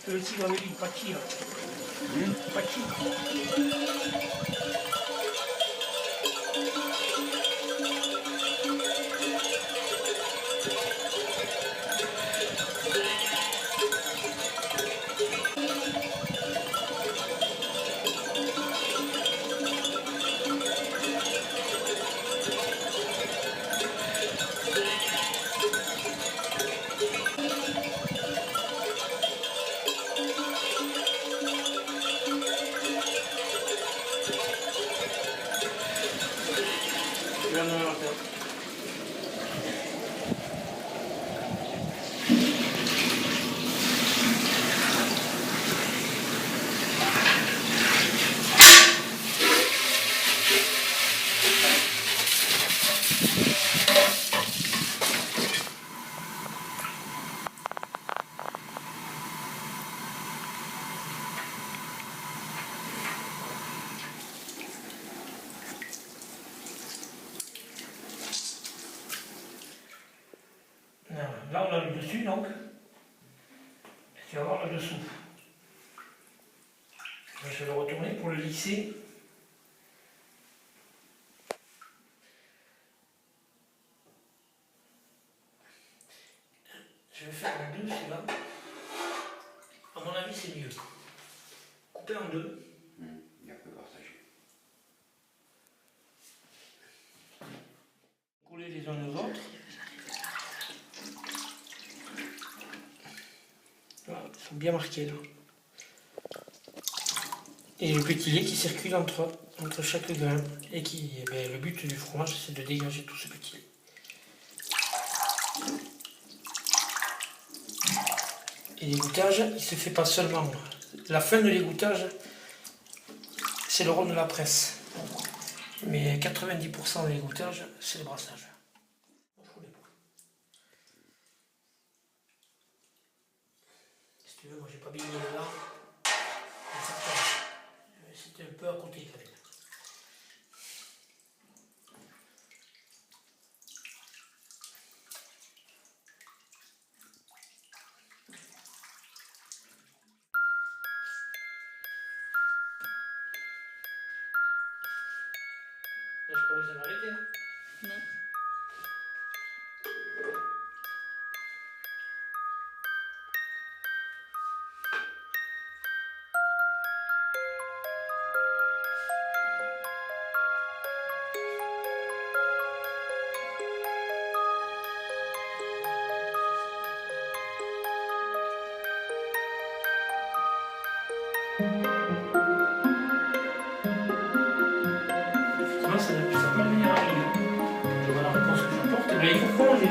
Celui-ci va venir pâtir. Pâtir. Là, on a le dessus, donc. Tu vas voir le dessous. Je vais le retourner pour le lisser. Je vais faire en deux, celui-là. À mon avis, c'est mieux. Couper en deux. Il a peu partagé. Coller les uns aux autres. Voilà, ils sont bien marqués là. Et le petit lait qui circule entre chaque grain. Et qui, le but du fromage, c'est de dégager tout ce petit lait. Et l'égouttage, il ne se fait pas seulement. La fin de l'égouttage, c'est le rond de la presse. Mais 90% de l'égouttage, c'est le brassage. Si tu veux, moi j'ai pas bien mis là. C'était un peu à côté quand même. Là, je peux vous en arrêter là. Non. Effectivement, ça va devenir rapide. Je vois la réponse que j'apporte. Mais il faut prolonger.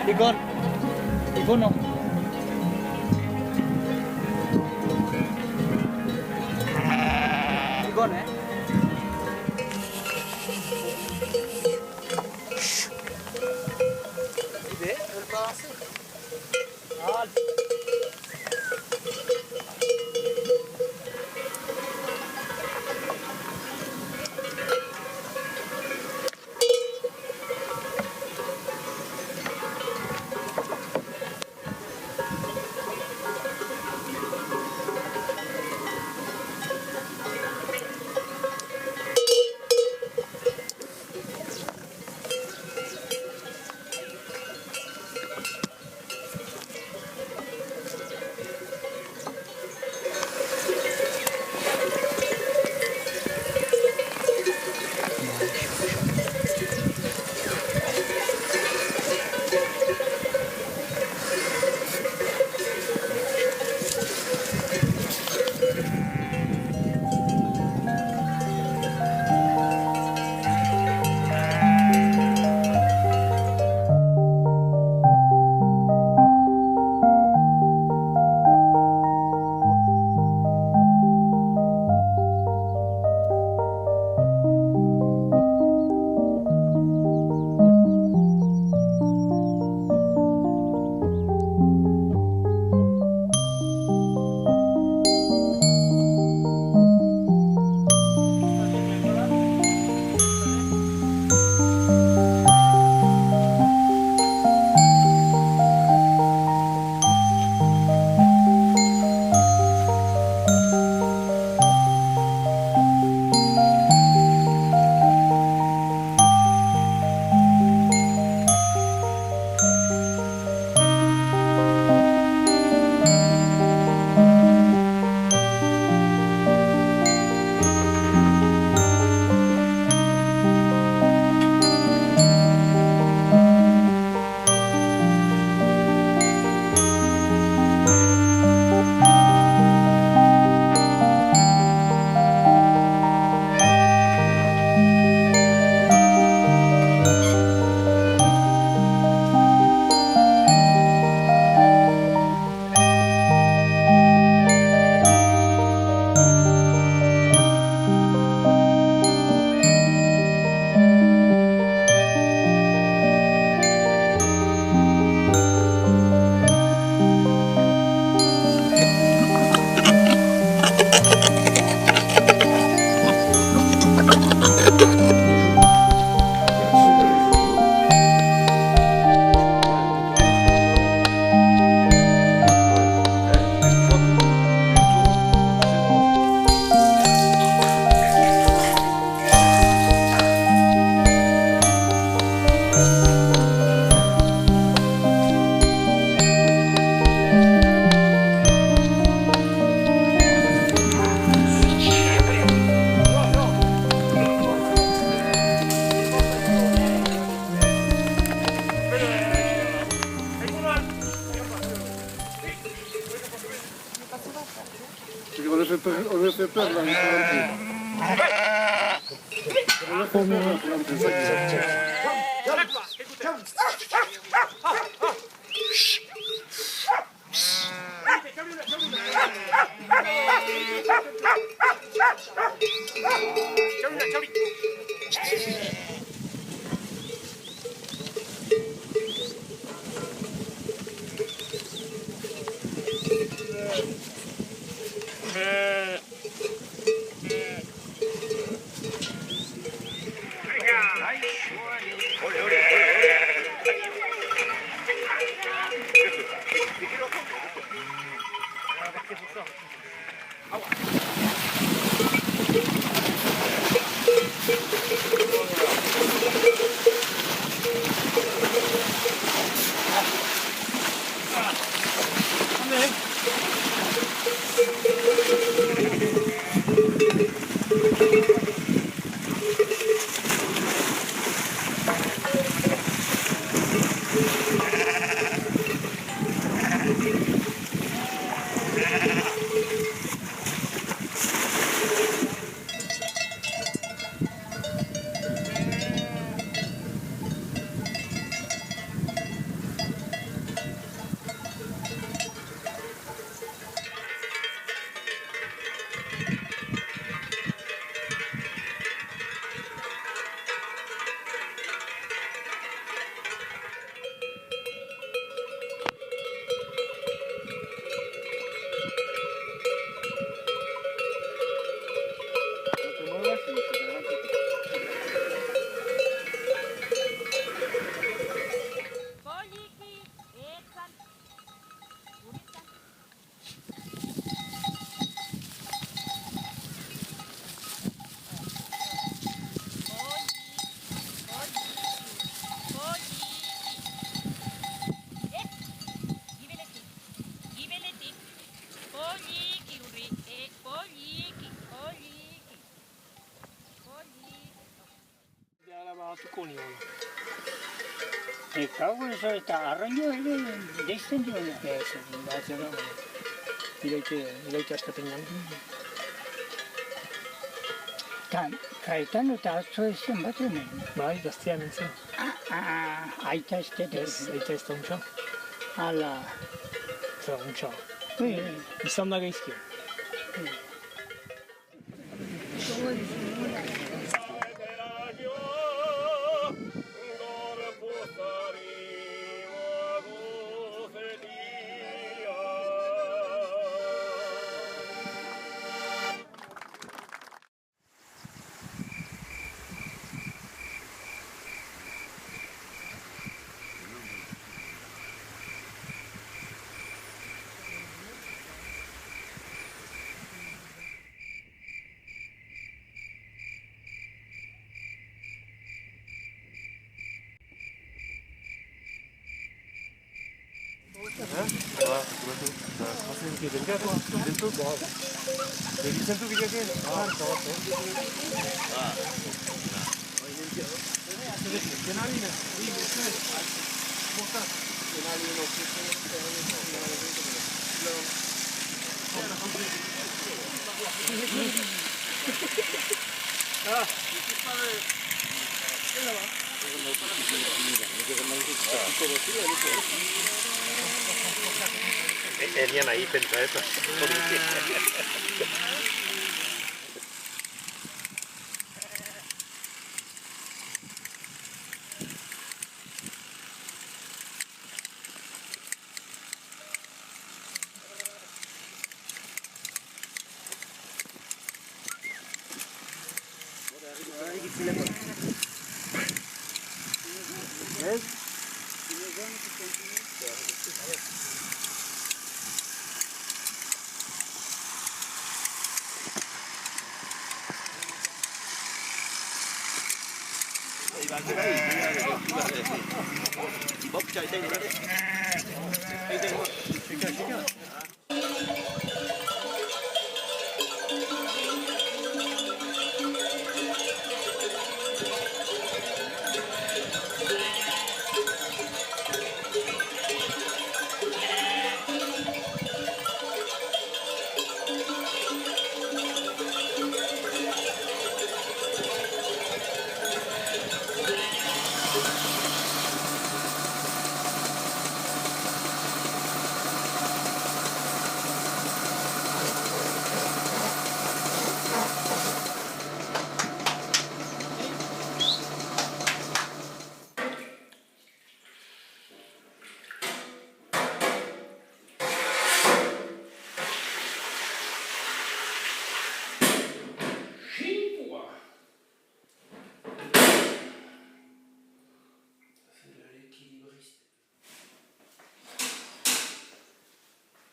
Ikon. Ikon no. Ikon eh. Ide, berpasir. Al. On le fait perdre la restaurante. On le fait perdre la restaurante, c'est ça qui est. Me cago en eso, está arroño de extensión. Il a été acheté peignant. Caetano tazo e sembatene. Bai, gaztea nintzen. Aita estete. Ez, aita ez da untxa. Ala. Zer, untxa. Ui, Izan da gaizki. Elian ahí pensa eso.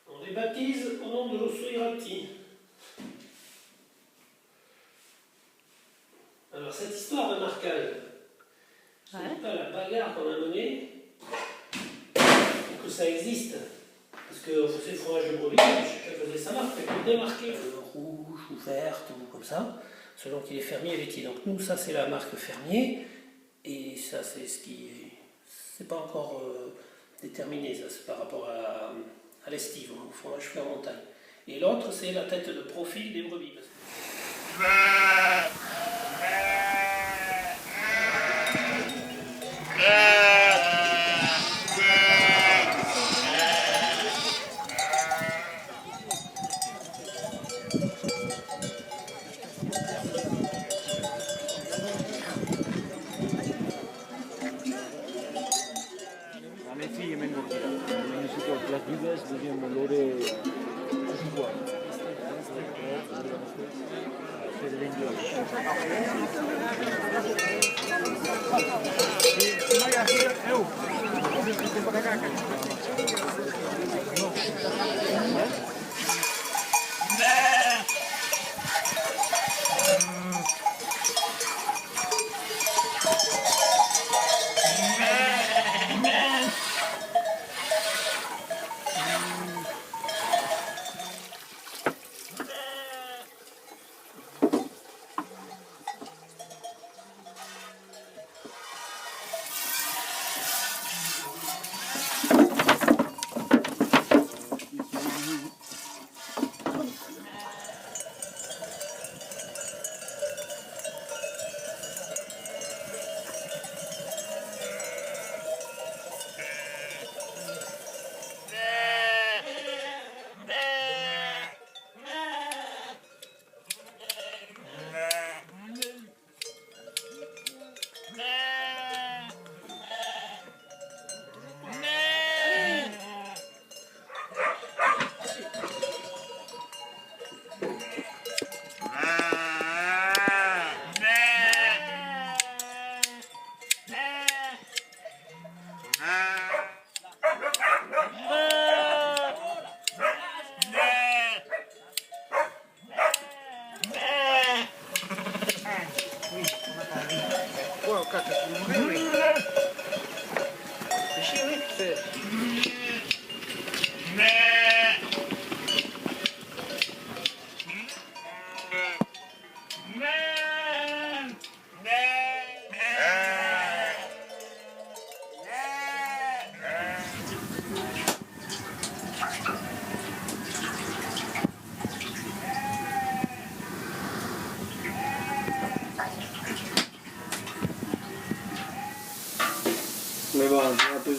On les baptise au nom de l'osso Irati. Alors cette histoire de marquage, ce n'est pas la bagarre qu'on a menée, pour que ça existe. Parce qu'on faisait le fromage de brebis, chacun faisait sa marque, mais pour démarquer rouge ou verte ou comme ça, selon qu'il est fermier et laitier. Donc nous, ça c'est la marque fermier, et ça c'est ce qui c'est pas encore déterminé, ça c'est par rapport à l'estive, au fromage fait en montagne. Et l'autre c'est la tête de profil des brebis. Las vidas deviano valore uguale.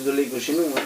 de lait que chez nous. Hein.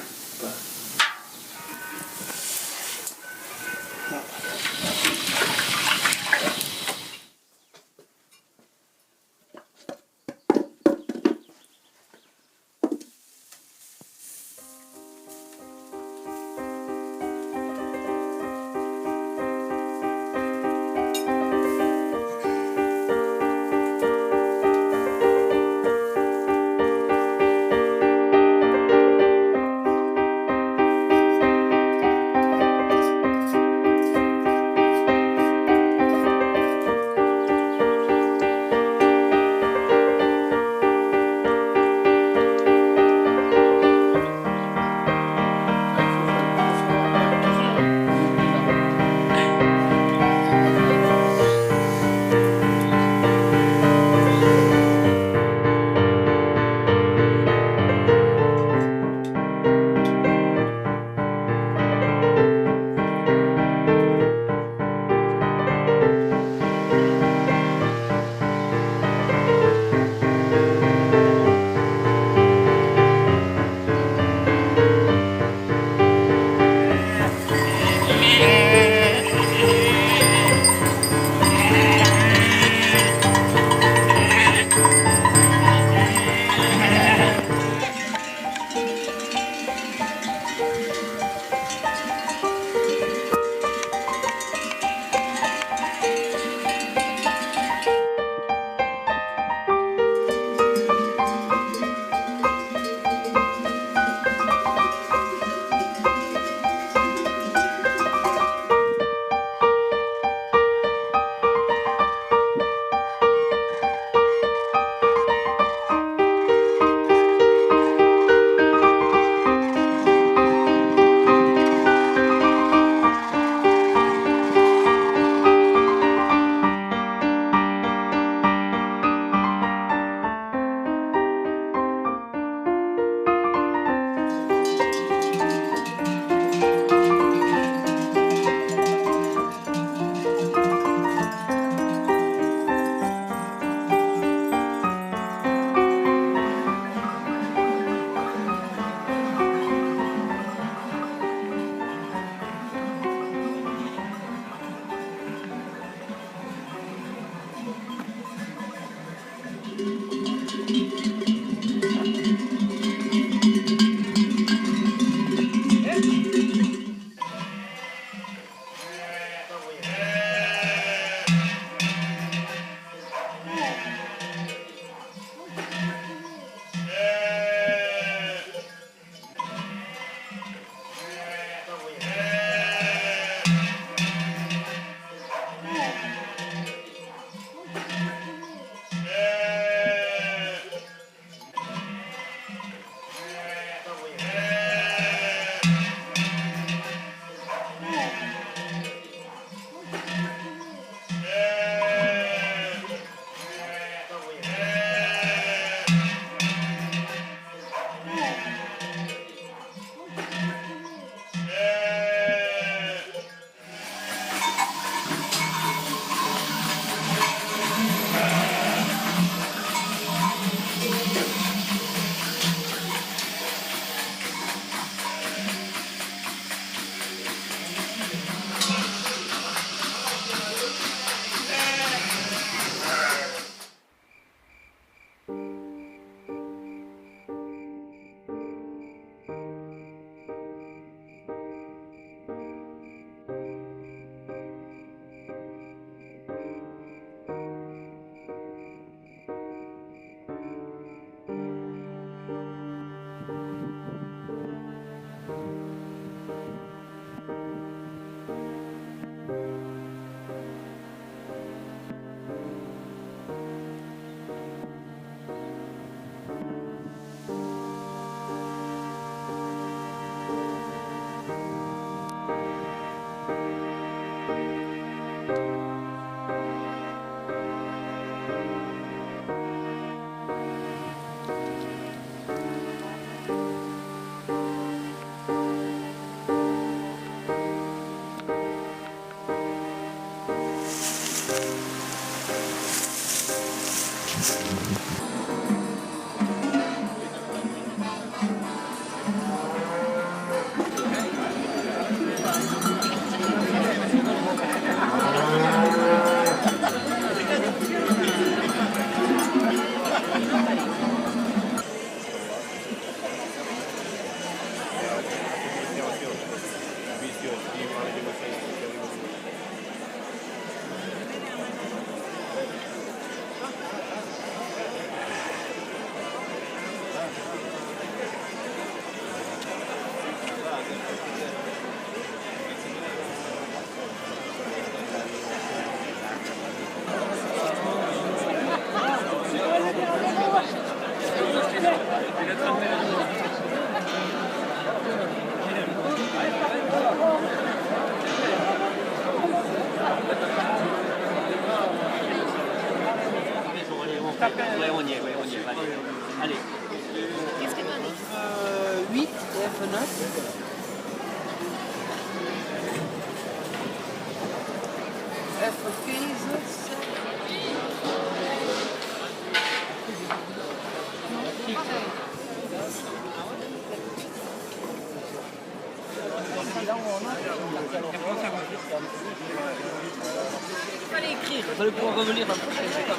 Fallait écrire. Vous allez pouvoir revenir dans le prochain étape.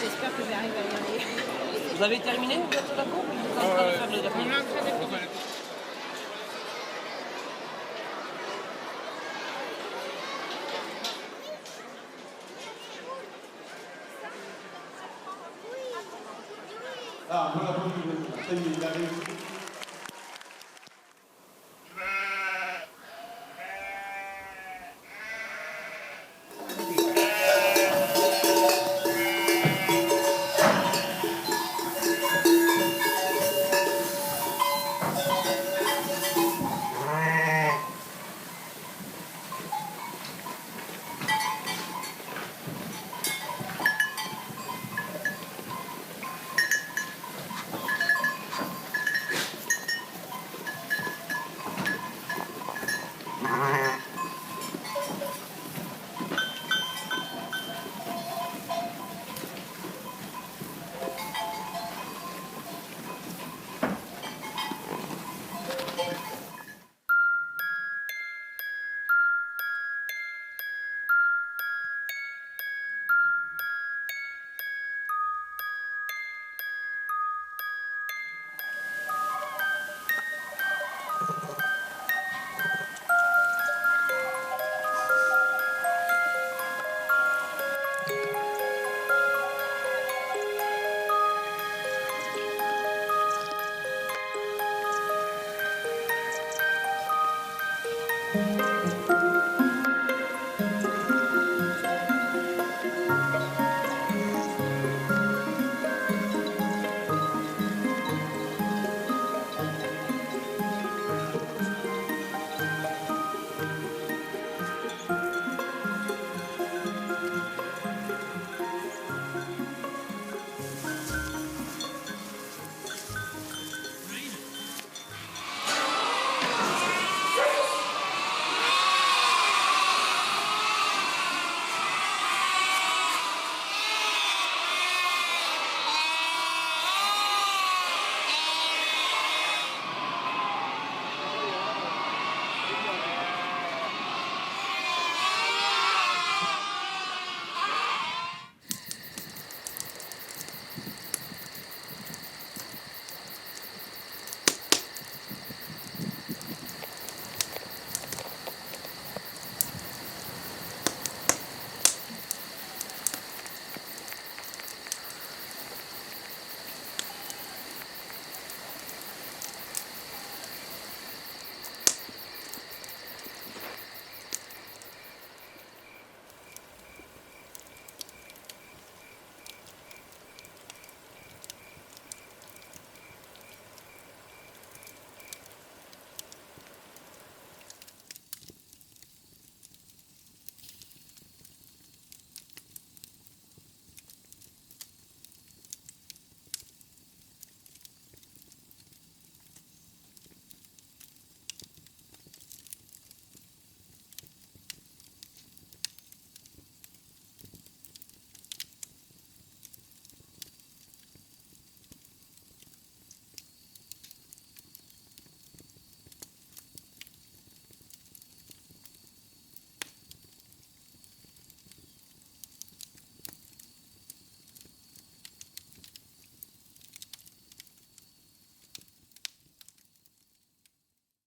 J'espère que j'arrive à y aller. Vous avez terminé? Vous êtes d'accord? Vous êtes en train de faire le dernier? Ah, voilà, bon, ça y est, il a réussi.